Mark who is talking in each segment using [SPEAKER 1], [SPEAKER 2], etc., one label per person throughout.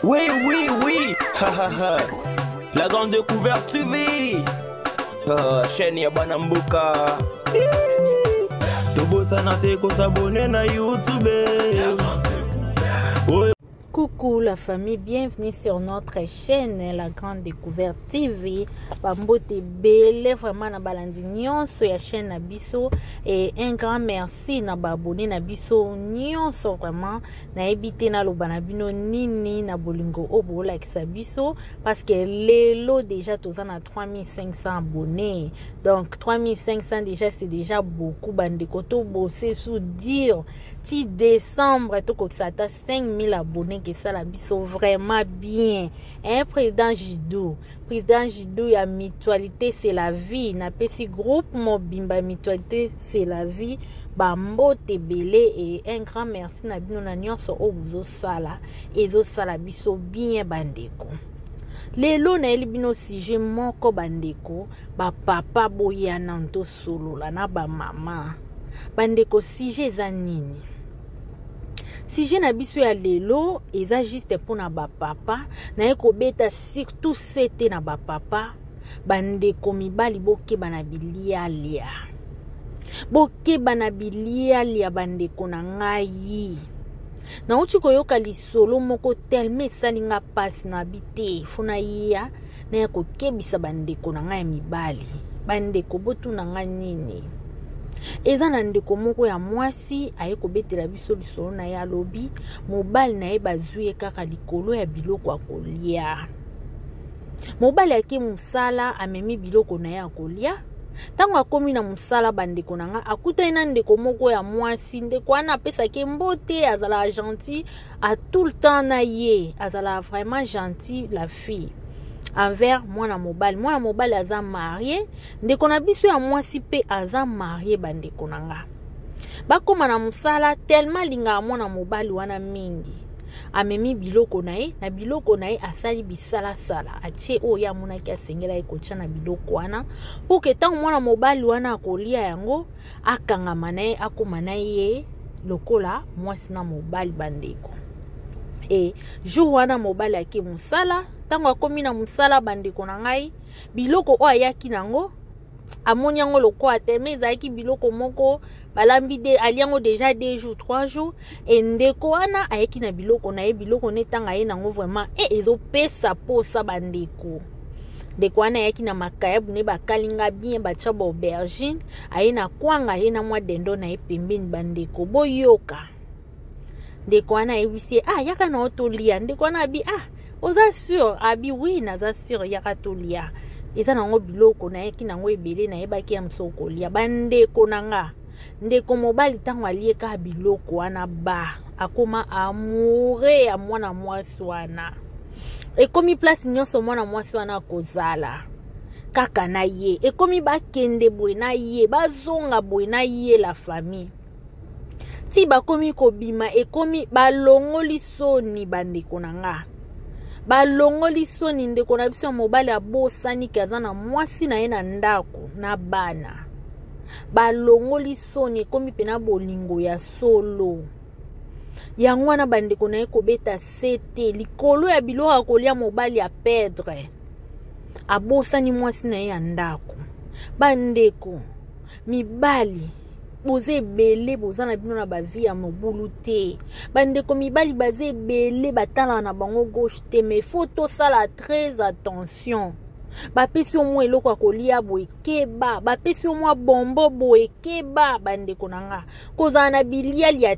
[SPEAKER 1] Oui, oui, oui. Ha, ha, ha. La grande découverte TV. Chaîne ya Banambuka. Tobo sana te ko s'abonner na YouTube.
[SPEAKER 2] Coucou la famille, bienvenue sur notre chaîne La Grande Découverte TV. Bambote belle vraiment na balandi nyonso ya chaîne na biso et un grand merci na abonné na biso nyonso vraiment na ebité na loba na bino nini na bolingo obo like sa biso parce que lelo déjà toza na 3500 abonnés. Donc 3500 déjà c'est déjà beaucoup bande koto bosser sous dire ti décembre to ko sata 5000 abonnés que ça la biso vraiment bien. Un président Jidou ya mutualité c'est la vie na pesi groupe mobimba mutualité c'est la vie bambote belé et un grand merci na bino na nyonso o buzo sala ezo sala biso bien bandeko. Lelo na elibino sujet moko bandeko ba papa boyana nto solo la na ba mama bandeko sujet za nini. Sujet na biso ya lelo eza juste pona ba papa na eko beta surtout sete na ba papa bandeko mibali bokeba na bilialia. Bokeba na bilialia bandeko na ngai. Na uchi koyoka lisolo moko telme salinga pasi na bite funa iya na eko kebisa bandeko na ngai mibali. Bandeko botu na ngai nini. Eza na ndeko moko ya mwasi ayeko betela biso lisolo na ya lobi mobali na ye bazuye kaka likolo ya biloko akolia. Mobali ake musala amemi biloko na ya akolia. Tango akomi na musala bandeko na nga akuta ina ndeko moko ya mwasi ndeko ana pesa ke mbote azala gentil à tout le temps na ye azala vraiment gentil la fille envers mwana mobali aza marié ndeko na biso ya mwasi pe aza marié bandeko na nga bakoma na musala tellement linga mwana mobali wana mingi amemi biloko na ye na biloko na ye asali bisala sala atie oyo amonaki asengela ye kotia na biloko wana po ke tango mwana mobali wana akolia yango akangama na ye akoma na ye lokola mwasi na mobali bandeko. E jour wana mobali ake musala tango akomi na musala bandeko na ngai biloko o ayaki nango amoni yango lokola teme ezalaki biloko moko balambi de aliango déjà 2 jours 3 jours et ndeko wana ayaki na biloko na ye biloko netanga ye nango vraiment ezo pesa posa bandeko. Ndeko wana ayaki na makayabu ne bakalinga bien batia ba aubergine aye na kwanga ye na mwa dendo na ye pembeni bandeko boyoka. Ndeko wana ebisi yaka na otolia ndeko wana abi oza sûr abi oui naza sûr yaka tolia eza nango biloko na ye kinango ebele na ye baki ya msoko lia bandeko nanga. Ndeko mobali tango alieka biloko wana ba akoma amouré ya mwana mwasi wana ekomi place nyonso mwana mwasi wana kozala kaka na ye ekomi bakende boye na ye bazonga boye na ye la famille ti bakomi kobima ekomi balongoli soni bandeko na nga balongoli soni ndeko na biso mobali abosani kaza na mwasi na ye na ndako na bana balongoli soni ekomi pena bolingo ya solo yango wana bandeko na ye kobeta sete likolo ya biloko akolia mobali ya perdre abosani mwasi na ye ya ndako. Bandeko mibali boze ebele boza na bino na bavi ya mobulu te bandeko mibali baze ebele batala na bango gauche te mais faut tosala très attention. Bapesi omwa eloko akolia boye keba bapesi omwa bombo boye keba bandeko na nga kozala na bilialia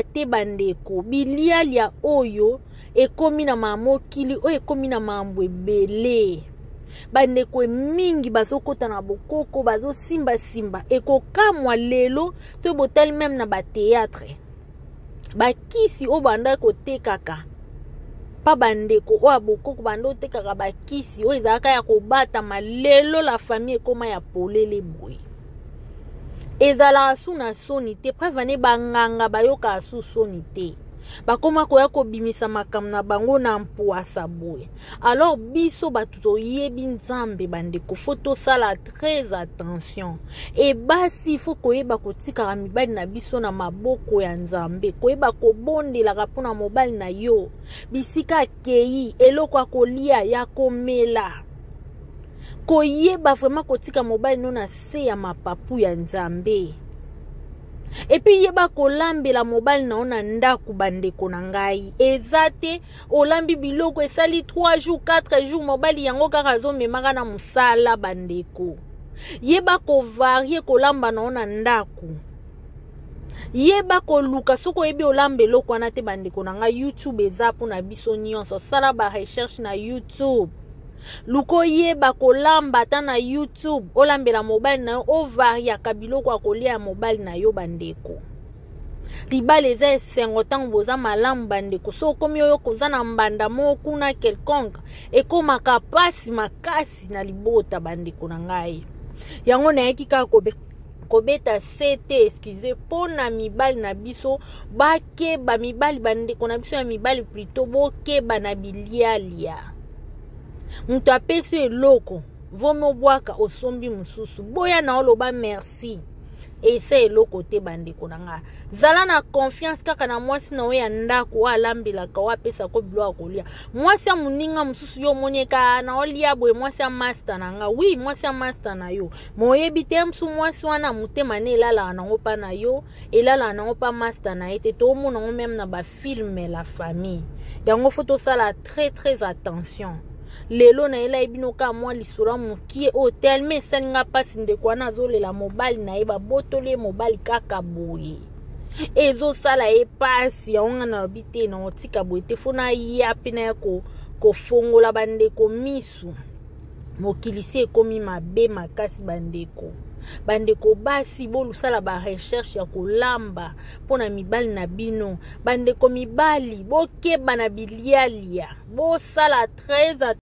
[SPEAKER 2] te bandeko bilialia oyo ekomi na mamokili oyo ekomi na mambo ebele bandeko mingi bazokota na bokoko bazosimba ekokamwa lelo to botali même na bateatre bakisi o banda kotekaka pa bandeko o abokoko bando tekaka bakisi o ezalaka ya kobata malelo la famille ekoma ya polele boye ezala asu na soni te prevane banganga bayoka asu soni te bakoma koya kobimisa makambo na bango na mpuasa boye. Alors biso bato toyebi nzambe bandeko, fo tosala très attention. E basi fo koyeba kotikaka mibali na biso na maboko ya nzambe, koyeba kobondelaka mpona mobali na yo bisika akei eloko akolia ya komela, koyeba vraiment kotika mobali no na se ya mapapu ya nzambe. Et puis yeba kolambela mobali na ona ndaku bandeko na ngai. Ezate olambi biloko esali 3 jours 4 jours mobali yango kaka zo memaka na musala bandeko. Yeba ko varie kolamba na ona ndaku. Yeba ko luka soko yebi olambe loko wana te bandeko na ngai. YouTube ezapu na biso nyonso, sala ba recherche na YouTube. Luko yeba kolamba ta na YouTube, olambela mobile na yo, ovaria kabiloko akolia ya mobile na yo bandeko. Libale eza esengo tango boza malamu bandeko. So komi oyo koza na mbanda mo kuna quelconque, ekoma kapasi makasi na libota bandeko na ngai. Yango na yeki ka kobeta sete excusez pona mibali na biso bakeba mibali bandeko na biso ya mibali plutôt bokeba na bilialia. Mutu apesi eloko vomo bwaka osombi mususu boya na oloba merci ese eloko te bandeko na nga. Zala na confiance kaka na mwasi na we ya ndako alambelaka wapesa ko bilo akolia. Mwasi ya muninga mususu yo monyeka na olia boye mwasi ya master na nga. Oui, mwasi ya master na yo. Moyebi te msu mwasi wana mutema ne elala na ngopa na yo, elala na ngopa master na ete to mona ngo même na ba film la famille. Yango foto sala très attention. Lelo na ela ebino ka mwa lisura mukie hotel me salinga pasi ndeko wana azolela mobali na eba botole mobali kaka boye. Ezo sala epasi ya onga na bite na otika boye te fona ya pena ya ko fongola bandeko misu. Mokilisi ekomi mabe makasi bandeko. Bandeko basi bolu sala ba recherche ya kolamba pona mibali na bino. Bandeko mibali bokeba na bilialia. Bo sala très